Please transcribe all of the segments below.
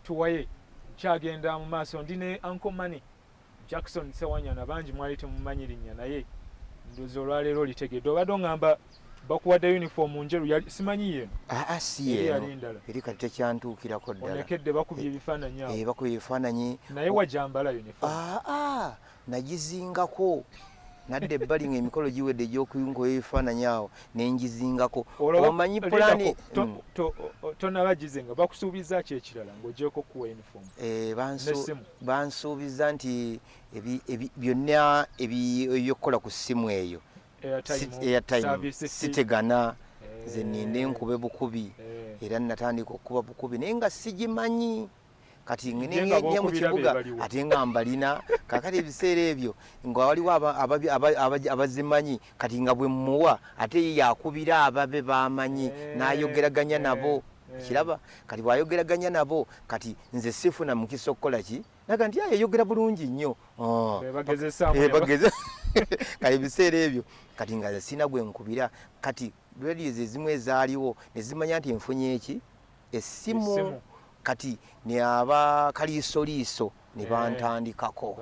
tuwaye kyagenda mu maaso ndine Uncle Money Jackson Sewanyana bangi mwali temumanyi linnya naye ndozo olwaleero litegedde obadde ongamba bakuwadde uniform njeru simanyi yeno si yeno eri kati tekyantuukirako ddala onekedde bakubye ebifaananyi awo bakubye ebifaananyi naye wajambala uniform nagizingako nadde ebbali nga emikolo giwedde egy'okuyungoya ebifaananyi awo nenjizingako omanyi pulaani tonabagizenga bakusuubiza ki ekirala ng'ogyeko kuwa uniform bansuubiza nti byonna ebyokukola ku ssimu eyo airtime sitegana nze ninde nkube bukubi era natandika okuba bukubi naye nga sigimanyi kati ngene mu kibuga ate nga mbalina kakati ebiseera ebyo nga waliwo abazimanyi kati nga bwe muwa ate yakubira ababe bamanyi n'ayogeraganya nabo kiraba kati bwayogeraganya nabo kati nze sifuna mukisa okukola ki naga nti yayogera bulungi nnyo kati ebiseera ebyo kati nga sina gwe nkubira kati radios ezimu ezaaliwo ne zimanya nti enfunye eki essimu kati ne aba kaliisoliiso ne bantandikako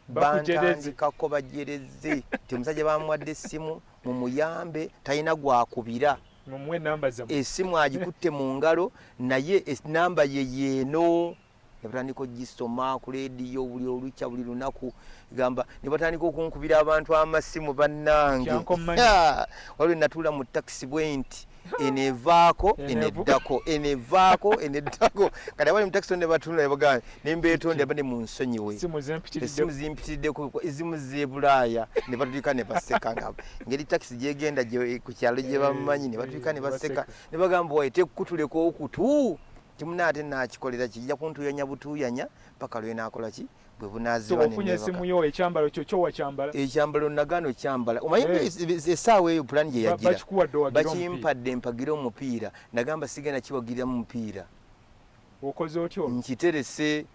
bantandikako bajereze temusajja bamuwadde essimu mumuyambe talina gwakubira essimu agikutte mu ngalo naye enamba ye yeeno ne batandika ogisoma ku leediyo buli olukya buli lunaku gamba ne batandika okunkubira abantu amasimu bannange waliwo natuula mu takisi bwenti enevaako eneddako kati abali mu takisi ne batunda ne bagamba nembeetonde abadde mu nsonyiwe essimu zimpitiddeko ezimu z'ebulaaya ne batulika ne baseka nga ngeri takisi gyegenda ku kyalo gye bamanyi ne batulika ne baseka ne bagamba waye tekutuleko okutu kimunaate nakikolera kijja kuntuyanya butuyanya paka lwe nakola ki bwe bunaziba ofunye esimu yo ekyambalo kyo wakyambala ekyambalo nagano kyambala omanyi essaawa eyo pulani gye yagira bakimpadde mpagira omupiira nagamba sigenda kiwagira mu mupiira okoze otyo nkiterese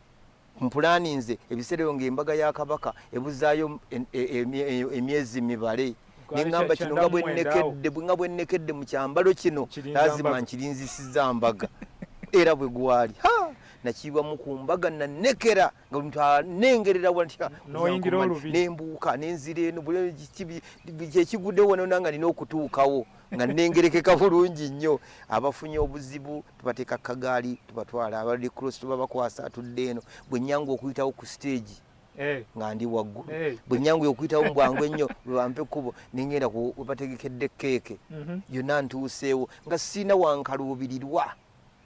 mpulani nze ebiseera nga embaga ya kabaka ebuzaayo emyezi mibale nengamba kino nga bwennekedde mu kyambalo kino lazima nkirinzisiza mbaga era bwe gwali nakiibwamu ku mbaga nanekera nga buli muntu anengerera watya nembuuka nenzira eno kyekiguddewo wano nanga nina okutuukawo nga nengerekeka bulungi nnyo abafunye obuzibu tubateeka kagaali tubatwala abadde cross tubabakwasa atudde eno bwe nyangu okuyitawo ku stage nga ndi waggulu bwe nyangu okuyitawo mbwangu ennyo bwebampe ekkubo nengenda webategekedde keeke yonna ntuuseewo nga sirina wankaluubirirwa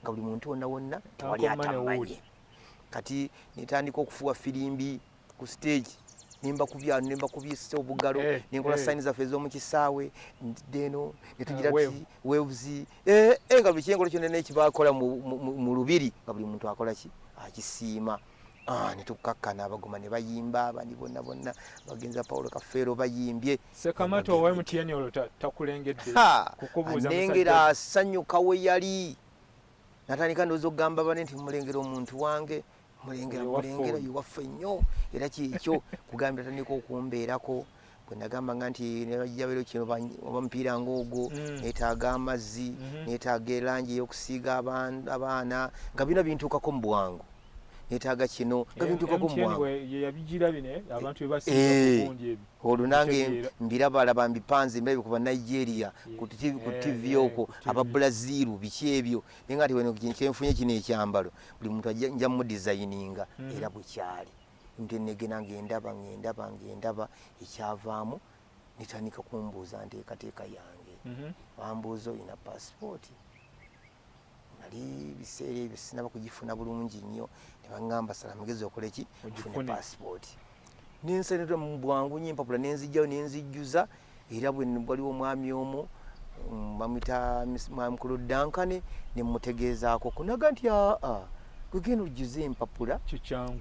nga buli muntu wonna wonna tewali atamanyi kati netandika okufuwa firimbi ku stage nimba kubyisa obugalo nenkola sayini zaffe ez'omukisaawe ddeno netugira ti wevuzi nga buli kyengolo kyonna nekibakola mu lubiri nga buli muntu akola ki akisiima netukakkana abagoma ne bayimba abandi bonna bonna bagenza Paulo Kafeero bayimbye Sekamato owa MTN olwo takulengedde kukubuuza nengera asanyuka we yali natandika ndowooza okugamba bane nti mulengera omuntu wange mulengera iwaffe nnyo era kyekyo kugambira tandika okumbeerako bwe nagamba nga nti nebajjabero kino oba mupiira ngaogwo neetaaga amazzi neetaaga erangi ey'okusiiga abaana nga bina bintuukako mu bwangu neetaaga kino nga bintuukako mu bwangu olwo nange mbirabalaba mbipanze mbirabe ku Banigeria ku TV okwo aba Brazil biki ebyo naye nga ati weno kyenfunye kino ekyambalo buli muntu nja mu designinga era bwe kyali ntenegena ngendaba ekyavaamu netandika kumbuuza nteekateeka yange bambuuza oyina passport nali biseera ebyo sinaba kugifuna bulungi nnyo ne baŋŋamba sala mugezi okole ki ofune passport nensenera mu bwangu nnyo empapula nenzijjayo nenzijjuza era bwe waliwo omwami omu bamwita mwami mukulu Dankane ne mmutegeezaako kunaga nti gwegenda ojjuza empapula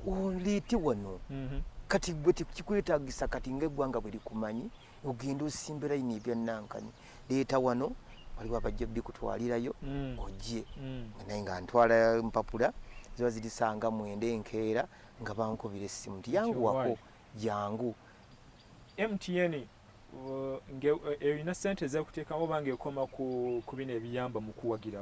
oliiti wano kati gwe tekikwetaagisa kati ng'eggwanga bwe likumanyi ogenda osimba layini ebya Nankani leeta wano waliwo abajja bikutwalirayo ojje naye nga ntwala mpapula ziba zirisanga mwenda enkeera nga bankubira essimu nti yanguwako jangu MTN erina ssente ezakuteekamu oba ng'ekoma ku bino ebiyamba mu kuwagira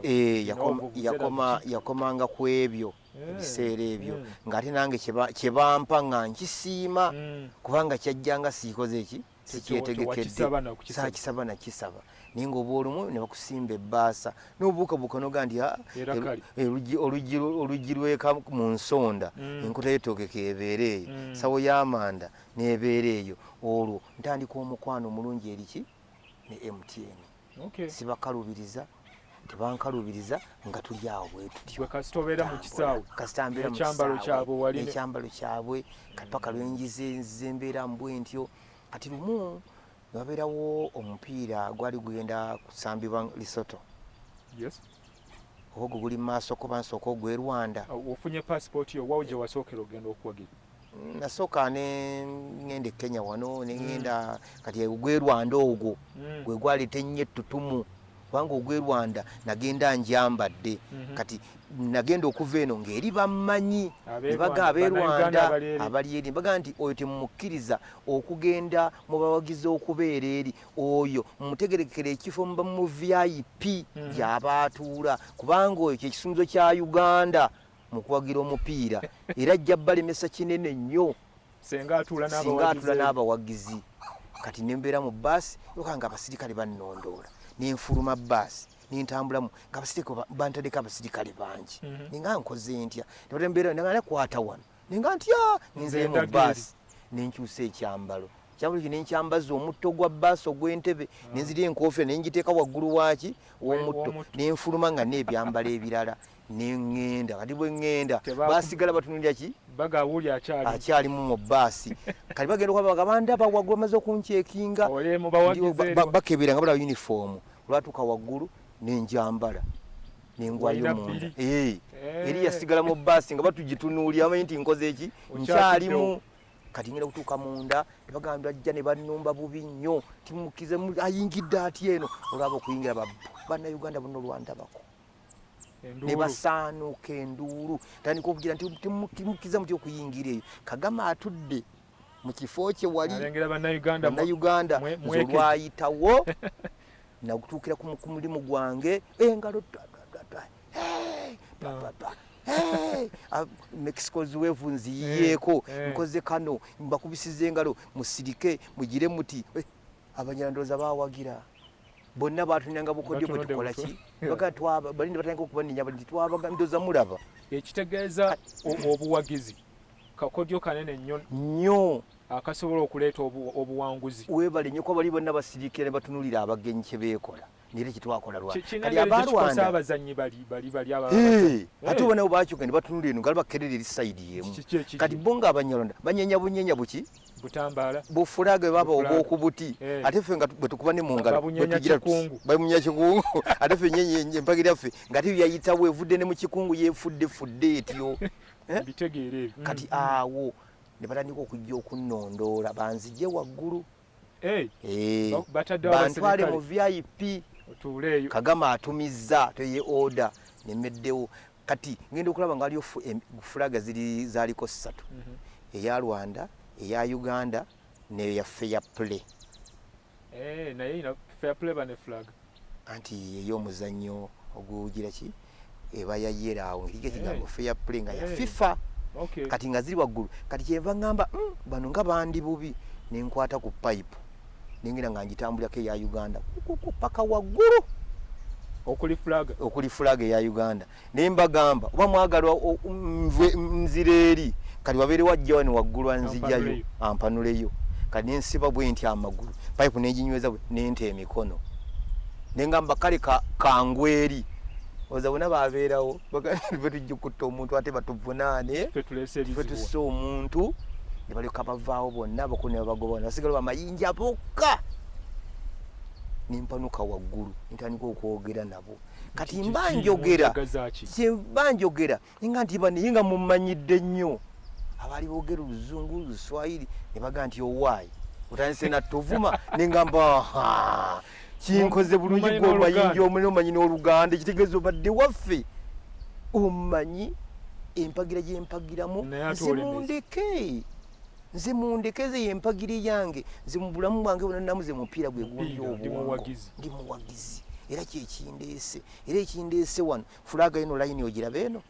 yakomanga ku ebyo ebiseera ebyo ng'ate nange kye bampa nga nkisiima kubanga kyajjanga siikoze eki sikyetegekedde saakisaba nakisaba naye ng'oba olumu ne bakusimba ebbaasa n'obuukabuuka noga nti oluggi lweka mu nsonda enkota y'ettooke keebeera eyo sawo y'amanda n'ebeera eyo olwo ntandika omukwano omulungi eriki ne MTN sibakalubiriza tebankalubiriza nga tuli awo bwe tutyo kasita obeera mu kisaawe kasita mbeera mu ekyambalo kyabwe kati paka lwenjize embeera mbwe ntyo kati lumu wabeerawo omupiira gwali gugenda kusambibwa Lesotho ogwo guli mu maaso ko bansooka ogw'e Rwanda ofunye passport yo wawo gye wasookera ogenda okuwagira nasooka ngenda e Kenya wano nengenda kati ogw'e Rwanda ogwo gwe gwaleeta ennyo ettutumu kubanga ogw'e Rwanda nagenda njambadde kati nagenda okuva eno ng'eri bammanyi ne baga ab'e Rwanda abali eri baga nti oyo temumukkiriza okugenda mu bawagizi okubeera eri oyo mumutegerekera ekifo muba mu VIP gy'abaatuula kubanga oyo kyekisumzo kya Uganda mu kuwagira omupiira era ajja balemesa kinene nnyo singa atuula n'abawagizi kati nembeera mu bbaasi yokanga abasirikale bannondoola nenfuluma bbaasi nintambulamu nga abasirikale bantadeko abasirikale bangi ninga nkoze ntya nembeera nakwata wano ninga ntya ninzeyo mu bbaasi nenkyusa ekyambalo kyambalo nenkyambaza omutto gwa bbaasi ogw'entebe nenziri enkoofiira nenjiteeka waggulu waaki w'omutto nenfuluma nga n'ebyambalo ebirala nengenda kati bwe ngenda basigala batunulira ki bagawuli akyalimu mu bbaasi kati bagenda okuba bandaba waggulu bamaze okuncekinga bakebera nga balaba uniform olwatuuka waggulu nenjambala nengwayo munda eri yasigala mu bbaasi nga batugitunuulira amanyi nti nkoze eki nkyalimu kati ngenda kutuuka munda nebagamba ajja ne bannumba bubi nnyo timukize ayingidde ati eno olwaba okuyingira bannayuganda bonna olwandabako ne basaanuuka enduulu tandika okugira nti timukiza muti okuyingira eyo Kagama atudde mu kifo kye wali bannayuganda nze olwayitawo nakutuukira ku mulimu gwange engalo Mexico ziwevu nziyiyeeko nkoze kano mbakubisiza engalo musirike mugire muti abanyandooza bawagira bonna batunyanga bukodyo bwe tukola ki balindi batandika okubaninya bali twabagandoza mulaba ekitegeeza obuwagizi kakodyo kanene nnyo akasobola okuleeta obuwanguzi weebale nnyo kuba bali bonna basirikira ne batunulira abagenyi kye beekola nire kitwakola kali abalwanda abazanyi bali ate ubona bakyuka ne batunulira eno ngali bakerera eri sayidi yemu kati bonga abanyalonda banyenya bunyenya buki butambala bufulaga baba obwokubuti ate ffe nga bwe tukuba ne mu ngalo bamunya kikungu ate ffe nyenye empagira ffe nga tiyayitawo evudde ne mu kikungu yefudde etyo bitegeere kati awo ne batandika okujja okunnondoola banzije waggulu bantwale mu VIP Kagama atumizza toye order nemeddewo kati ngenda okulaba nga aliyo fulaga zaaliko 3 eya Rwanda eya Uganda neya fair play naye ina fair play bane flag anti ey'omuzannyo ogugira ki eba yayerawo ngirike kigambo fair play nga ya FIFA kati nga ziri waggulu kati kyenva ngamba bano nga bandi bubi nenkwata ku pipe nengera nga njitambulako eya Uganda paka waggulu okuli flag eya Uganda nembagamba oba mwagalwa nzireeri kati wabeere wajja wano waggulu anzijayo ampanuleyo kati nensiba bwe nti amagulu pipe neginyweza nente emikono nengamba kale kangweri oza bona babeerawo betujja okutta omuntu ate batuvunaane fetusse omuntu ne baleka bavaawo bonna bakone babagoba basigala bamayinja bokka nempanuka waggulu ntandika okwogera nabo kati mbanjogera nga nti baneyinga mumanyidde nnyo abali boogera oluzungu luswayiri ne baga nti owaayi otandise natuvuma nengamba kinkoze bulungi gwomayinja omuli omanyi n'oluganda ekitegeeza obadde waffe omanyi empagira gyempagiramu zimundeke nze mundekeze yempagiri yange nze mu bulamu bwange bonna namuze mupiira gwe gundi obwongo ndi muwagizi era kyekindeese era ekindeese wano fulaga eno layini ogiraba eno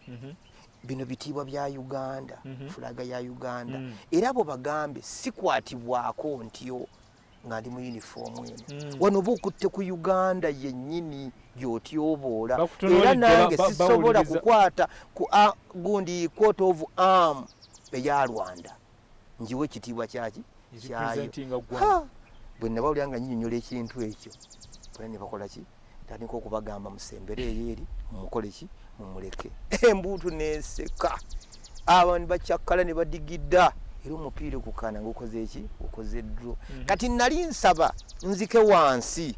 bino bitiibwa bya Uganda fulaga ya Uganda era abo bagambe sikwatibwako ntyo nga ndi mu uniform eno wano bukutte ku Uganda yennyini gy'otyoboola era nange sisobola kukwata ku gundi coat of arm eya Rwanda njiwe ekitiibwa kyaki kyayo bwe nabawulira nga nnyonnyola ekintu ekyo bwe ne bakola ki tandika okubagamba musembere eyo eri mumukole ki mumuleke embuutu neseka abantu bakyakala ne badigidda era omupiira okukana ng'okoze eki okoze dro kati nali nsaba nzike wansi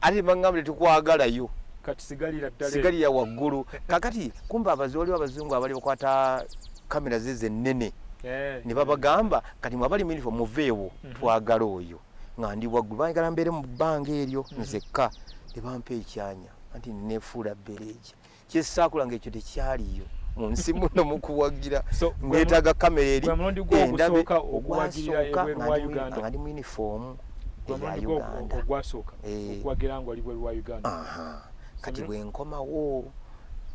ate bangambye tukwagalayo kati sigalira waggulu kakati kumba abazooli abazungu abali bakwata kamera zeze nnene ne babagamba kati mwabali minifu muveewo twagala oyo nga ndi waggulu baagala mbeere mu bbanga eryo nzekka ne bampa ekyanya anti nefuula bbereegi kyessaakula ngaekyo tekyaliyo mu nsi muno mukuwagira ngwetaaga kamera eri nga ndi mu uniform eya Uganda kati bwe nkomawo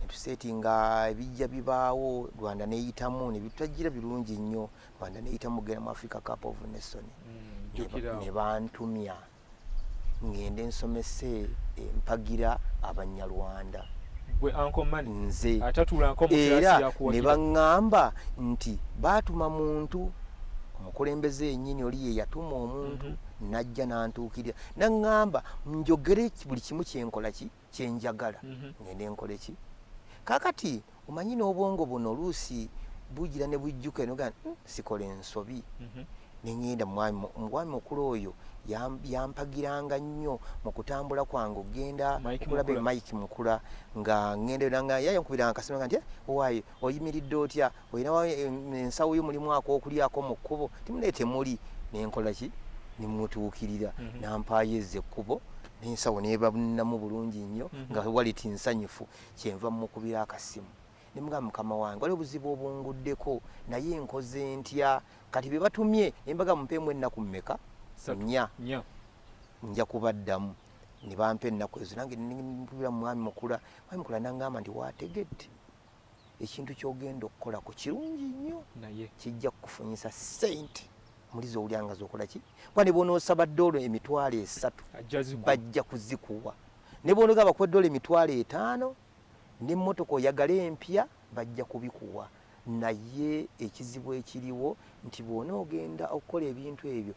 netuseetinga ebijja bibaawo Rwanda neyitamu nebitwagira birungi nnyo Rwanda neyitamu genda mu Africa Cup of Nations ne bantumya ngende nsomese empagira Abanyarwanda nze era ne baŋŋamba nti baatuma muntu omukulembeze yennyini oli ye yatuma omuntu najja nantuukirira naŋŋamba njogere buli kimu kyenkola ki kyenjagala ngende nkole ki kakati omanyi n'obwongo buno oluusi bugira ne bujjuka enoga sikola ensobi neŋŋenda omwami mukulu oyo yampagiranga nnyo mu kutambula kwange ogenda okulaba Mike Mukula nga ŋŋenda nga yayankubiranga akasima nga nti owaaye oyimiridde otya olinawo ensawo y'omulimu ak'okulyako mu kkubo timuleete muli nenkola ki nemutuukirira nampaayo ekkubo n'ensawo neebabunamu bulungi nnyo nga wali tinsanyufu kyenva mukubira akasimu nemugamba mukama wange waliwo obuzibu obunguddeko naye nkoze ntya kati be batumye nembaga mumpeemu ennaku mmeka 4 nja kubaddamu ne bampa ennaku ezo nange mpulira mwami mukula nangamba nti wategedde ekintu kyogenda okukolako kirungi nnyo naye kijja kukufunyisa sente mulizo olyanga zokola ki bwane bonoosaba doolo emitwalo 3 bajja kuzikuwa ne bonogaba kwa doolo emitwalo 5 n'emmotoka oyagala empya bajja kubikuwa naye ekizibu ekiriwo nti bw'onoogenda okukola ebintu ebyo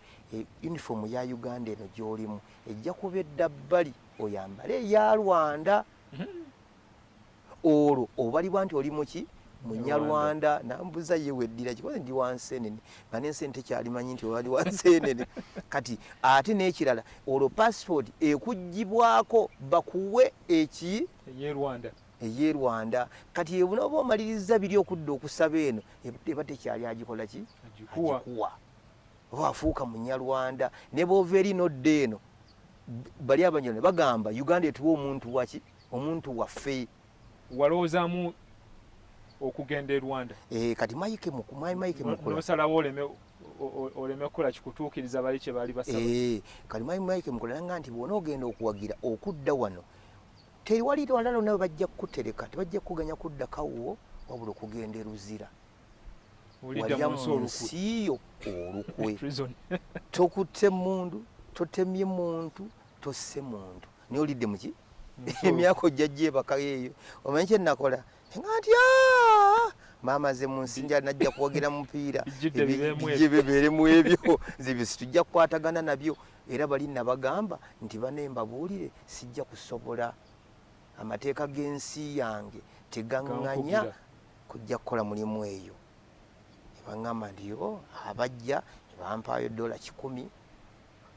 uniform ya Uganda eno gy'olimu ejja kuba edda bbali oyambale eya Rwanda olwo obalibwa nti oli muki Munyarwanda nambuza ye weddira kikoze ndi wansenene nga n'ensenene tekyalimanyi nti wali wansenene kati ate n'ekirala olwo passport ekuggyibwako bakuwe eki eye Rwanda kati ebunaba omaliriza biri okudda okusaba eno eba tekyali agikola ki agikuwa oba afuuka Munyarwanda ne bova eri nodda eno bali Abanyarwanda bagamba Uganda etuwa omuntu waki omuntu waffe walowoozaamu okugenda e Rwanda kati Mike Mukula nosalawo oleme kukola kikutuukiriza bali kye baali basaba kati Mike Mukula nanga nti bw'onoogenda okuwagira okudda wano tewali walala nabo bajja kukutereka tebajja kuganya kudda kawuwo wabula okugenda e Luzira walya munsiyo olukwe tokutte mundu totemye muntu tosse muntu naye olidde muki emyaka ojjajja ebaka eyo omanyi kye nakola ngati maama ze munsinja najja kuwagira mupiira bijje bibeeremu ebyo zibyo situjja kukwatagana nabyo era bali nabagamba nti bane mbabuulire sijja kusobola amateeka g'ensi yange tegaŋŋanya kujja kukola mulimu eyo nebaŋŋamba nti abajja nebampaayo $100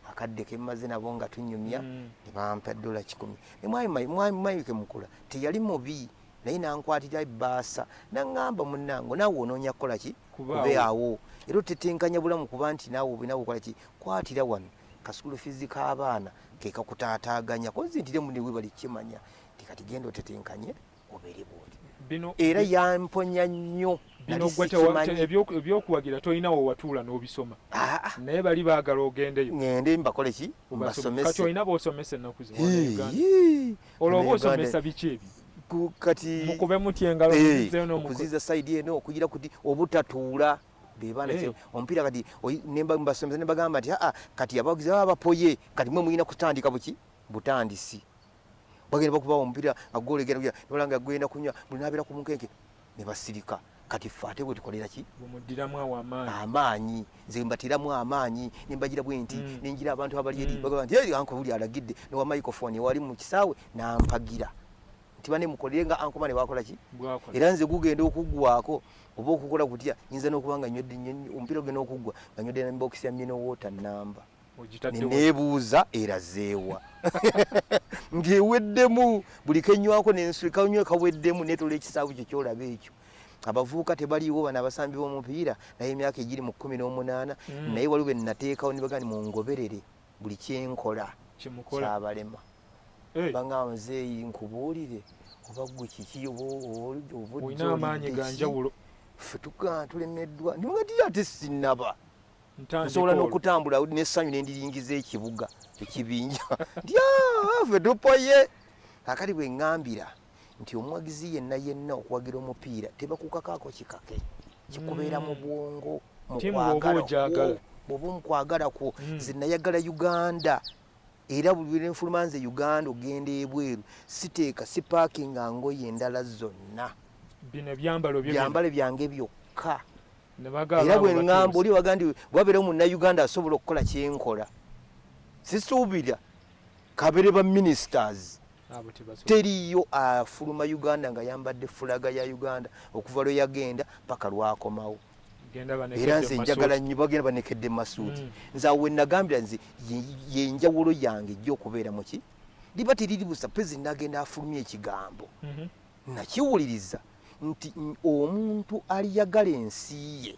akadde kemmaze nabo nga tunyumya nebampa $100 ne mwami Mike Mukula teyali mubi naye nankwatira ebbaasa naŋŋamba munnango naawe onoonya kukola ki kube awo era otetenkanya bulamu kuba nti naawe obinawe okola ki kwatira wano kasukulu fizi k'abaana ke kakutaataaganya kozi ntire muniwe bali kimanya kati genda otetenkanye obeere bwoli bino era yamponya nnyo bino ebyokuwagira tolina wewatuula n'obisoma naye bali baagala ogendeyo ngende mbakole ki mbasomese kati olina boosomesa ennaku zino olwo oba osomesa biki ebi kati mukube mutya engalo okuziza sayidi eno okugira kuti obutatuula bebaana omupiira kati mbasomesa ne bagamba nti kati abawagizi baba bapoye kati mwe muyina kutandika buki butandisi bagenda bakuba omupiira agolegera nibalanga agenda kunywa mulinabeera ku munkenke ne basirika kati ffe ate bwe tukolera ki bumuddiramu awo amaanyi nze mbatiramu amaanyi nembagira bwe nti nenjira abantu abali eri bagamba nti anko buli alagidde newa microphone wali mu kisaawe nampagira nti bane mukolere nga anko mane bakola ki era nze gugenda okuggwako oba okukola kutya nyinza n'okubanga nywedde omupiira ogenda okuggwa nga nywedde nembokisi ya mino water namba nebuuza erazeewa ng'eweddemu buli kenywako nensulika nywe kaweddemu netoola ekisaawe kyo kyolaba ekyo abavubuka tebaliiwo bano abasambi b'omupiira naye emyaka egiri mu 18 naye waliwo bwe nateekawo ne bagani mungoberere buli kyenkola kyabalema banga muzeeyi nkubuulire oba gwe kiki olina amaanyi ga njawulo ffe tulemeddwa nimugati ate sinnaba nsobola n'okutambula n'essanyu nendiringiza ekibuga ekibinja nti ffe tupoye kakati bwe ŋŋambira nti omuwagizi yenna okuwagira omupiira tebakukakaako kikake kikubeera mu bwongo bw'oba omukwagala kwo nze nayagala Uganda era buli lwenfuluma nze Uganda ogenda ebweru siteeka sipaakinga ngoye endala zonna bino byambalo byange byokka era bwe ŋŋamba oli waga nti bwabeerawo munnayuganda asobola okukola kyenkola sisuubira kabere ba ministers teriyo afuluma Uganda nga yambadde fulaga ya Uganda okuva lwe yagenda paka lwakomawo era nze njagala nnyo bagenda banekedde masuuti nze awo wenagambira nze yenjawulo yange ejja okubeera muki liba teriri busa pulezidenti agenda afulumya ekigambo nakiwuliriza nti omuntu aliyagala ensi ye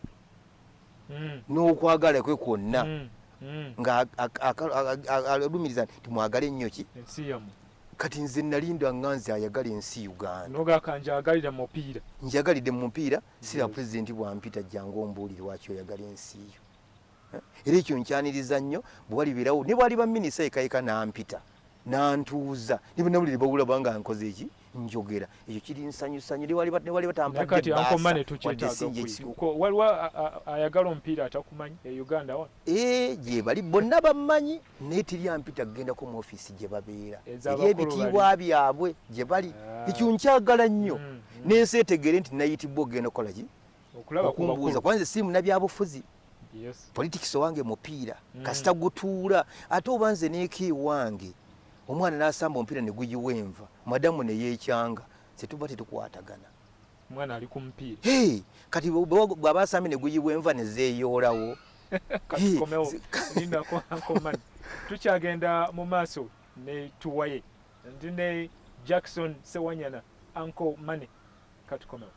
n'okwagala kwe kwonna nga alumiriza nti mwagale nnyo ki kati nze nalinda nganze ayagala ensi Uganda njagalidde mu mupiira sira pulezidenti bwampita jangu ombuulire lwaki oyagala ensi yo era ekyo nkyaniriza nnyo bwe walibeerawo ne bwali baminisita ekayika nampita nantuuza nibunawulire bawula banga nkoze eki njogera ekyo kiri nsanyusanyu ne wali batampadde waliwo ayagala omupiira atakumanyi e Uganda wa gye bali bonna bammanyi naye teryampita kugendako mu ofiisi gye babeera eri ebitiibwa byabwe gye bali ekyo nkyagala nnyo n'ensi etegere nti nayitibwa ogenda kukola ki okumbuuza kwanze si munabyabufuzi politics owange mupiira kasita gutuula ate oba nze neeka ewange omwana n'asamba omupiira ne guyiwa enva madamu ne yeekyanga setuba tetukwatagana omwana ali ku mupiira kati bw'aba asambe ne guyiwa enva ne zeeyoolawo tukyagenda mu maaso ne tuwaye ndi ne Jackson Sewanyana Uncle Mane katukomewo